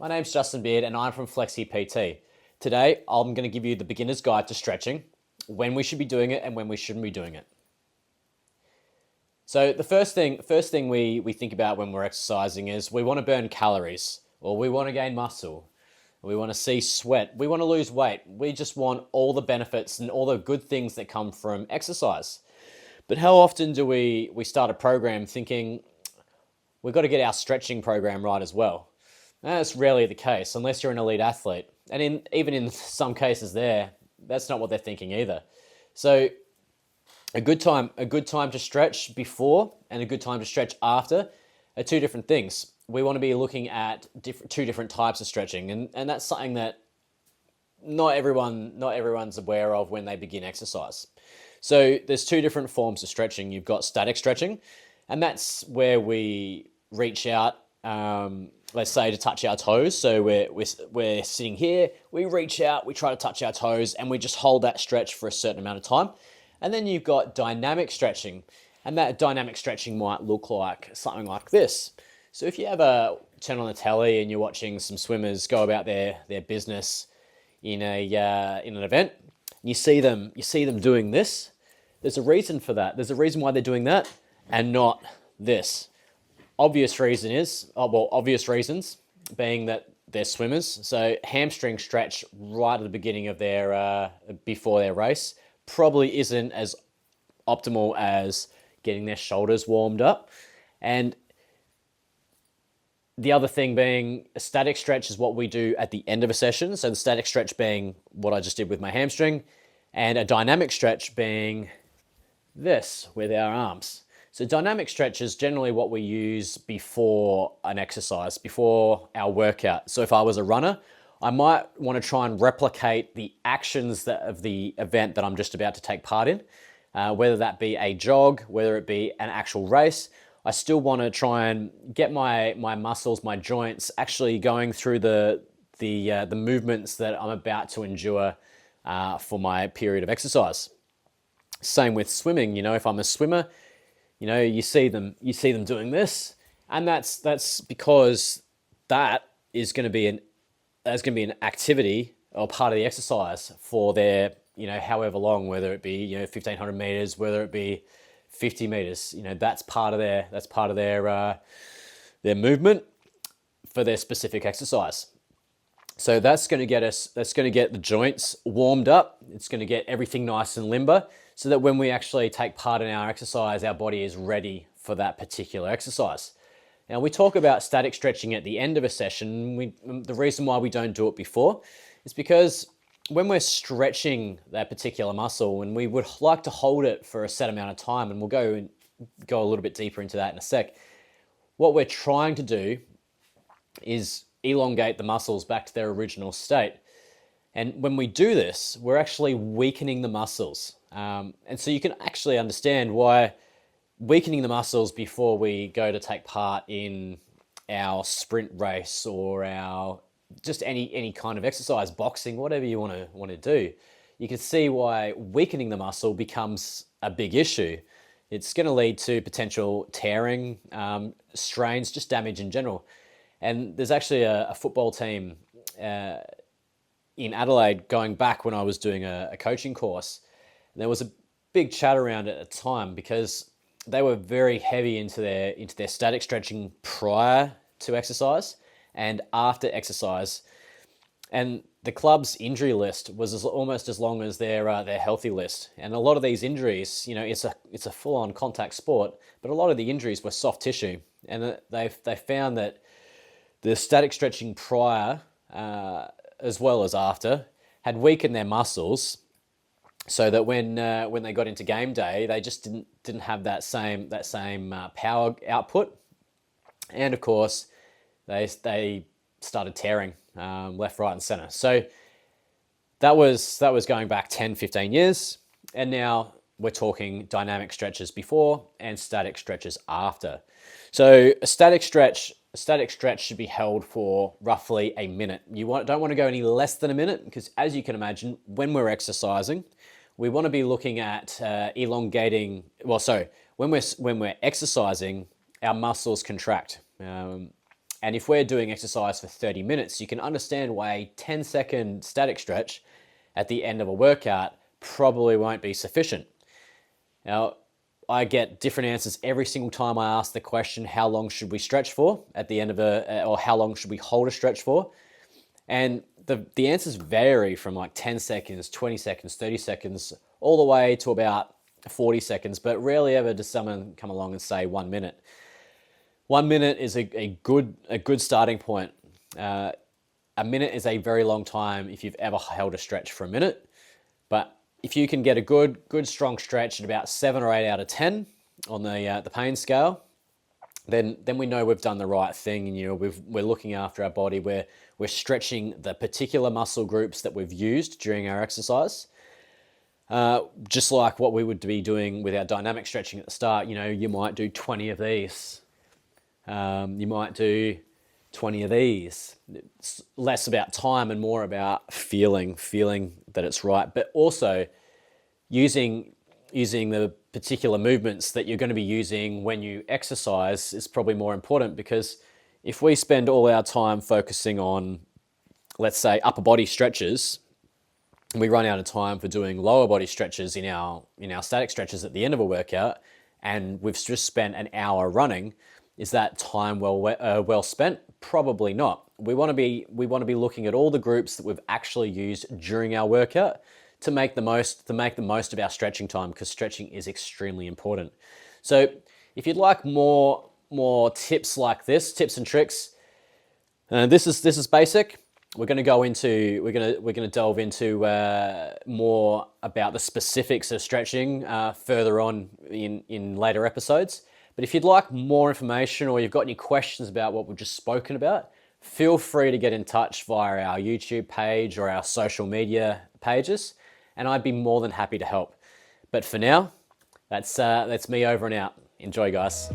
My name's Justin Beard and I'm from Flexi PT. Today, I'm going to give you the beginner's guide to stretching, when we should be doing it and when we shouldn't be doing it. So the first thing we think about when we're exercising is we want to burn calories, or we want to gain muscle, we want to see sweat, we want to lose weight. We just want all the benefits and all the good things that come from exercise. But how often do we start a program thinking we've got to get our stretching program right as well? That's rarely the case unless you're an elite athlete. And even in some cases that's not what they're thinking either. So a good time to stretch before and a good time to stretch after are two different things. We want to be looking at two different types of stretching, and that's something that not everyone's aware of when they begin exercise. So there's two different forms of stretching. You've got static stretching, and that's where we reach out, let's say, to touch our toes. So we're sitting here, we reach out, we try to touch our toes, and we just hold that stretch for a certain amount of time. And then you've got dynamic stretching, and that dynamic stretching might look like something like this. So if you ever turn on the telly and you're watching some swimmers go about their business in an event, and you see them doing this, there's a reason for that. There's a reason why they're doing that and not this. Obvious reasons being that they're swimmers. So hamstring stretch right at the beginning of their before their race probably isn't as optimal as getting their shoulders warmed up. And the other thing being, a static stretch is what we do at the end of a session. So the static stretch being what I just did with my hamstring, and a dynamic stretch being this with our arms. So dynamic stretch is generally what we use before an exercise, before our workout. So if I was a runner, I might want to try and replicate the actions of the event that I'm just about to take part in, whether that be a jog, whether it be an actual race. I still want to try and get my muscles, my joints, actually going through the movements that I'm about to endure for my period of exercise. Same with swimming. If I'm a swimmer, you see them doing this, and that's because that is going to be an activity or part of the exercise for their, however long, whether it be 1,500 meters, whether it be 50 meters. That's part of their movement for their specific exercise. So that's going to get the joints warmed up. It's going to get everything nice and limber, so that when we actually take part in our exercise, our body is ready for that particular exercise. Now, we talk about static stretching at the end of a session. The reason why we don't do it before is because when we're stretching that particular muscle, and we would like to hold it for a set amount of time, and we'll go a little bit deeper into that in a sec, what we're trying to do is elongate the muscles back to their original state. And when we do this, we're actually weakening the muscles. And so you can actually understand why weakening the muscles before we go to take part in our sprint race or our just any kind of exercise, boxing, whatever you want to do, you can see why weakening the muscle becomes a big issue. It's going to lead to potential tearing, strains, just damage in general. And there's actually a football team in Adelaide, going back when I was doing a coaching course. And there was a big chat around it at the time because they were very heavy into their static stretching prior to exercise and after exercise. And the club's injury list was almost as long as their healthy list. And a lot of these injuries, it's a full-on contact sport, but a lot of the injuries were soft tissue. And they found that the static stretching prior, as well as after, had weakened their muscles, so that when they got into game day, they just didn't have that same power output, and of course, they started tearing left, right, and center. So that was going back 10, 15 years, and now we're talking dynamic stretches before and static stretches after. So a static stretch should be held for roughly a minute. Don't want to go any less than a minute, because as you can imagine, when we're exercising, we want to be looking at elongating. When we're exercising, our muscles contract. And if we're doing exercise for 30 minutes, you can understand why a 10-second static stretch at the end of a workout probably won't be sufficient. Now, I get different answers every single time I ask the question, how long should we stretch for at the end of or how long should we hold a stretch for? And the answers vary from like 10 seconds, 20 seconds, 30 seconds, all the way to about 40 seconds, but rarely ever does someone come along and say 1 minute. 1 minute is a good starting point. A minute is a very long time if you've ever held a stretch for a minute, but if you can get a good strong stretch at about 7 or 8 out of 10 on the pain scale, then we know we've done the right thing, and we're looking after our body. We're stretching the particular muscle groups that we've used during our exercise. Just like what we would be doing with our dynamic stretching at the start. You might do 20 of these. You might do 20 of these. It's less about time and more about feeling that it's right, but also using the particular movements that you're going to be using when you exercise is probably more important, because if we spend all our time focusing on, let's say, upper body stretches, and we run out of time for doing lower body stretches in our static stretches at the end of a workout, and we've just spent an hour running, is that time well spent? Probably not. We want to be looking at all the groups that we've actually used during our workout to make the most of our stretching time, because stretching is extremely important. So if you'd like more tips like this, tips and tricks, this is basic. We're going to delve into more about the specifics of stretching further on in later episodes. But if you'd like more information, or you've got any questions about what we've just spoken about, feel free to get in touch via our YouTube page or our social media pages, and I'd be more than happy to help. But for now, that's me over and out. Enjoy, guys.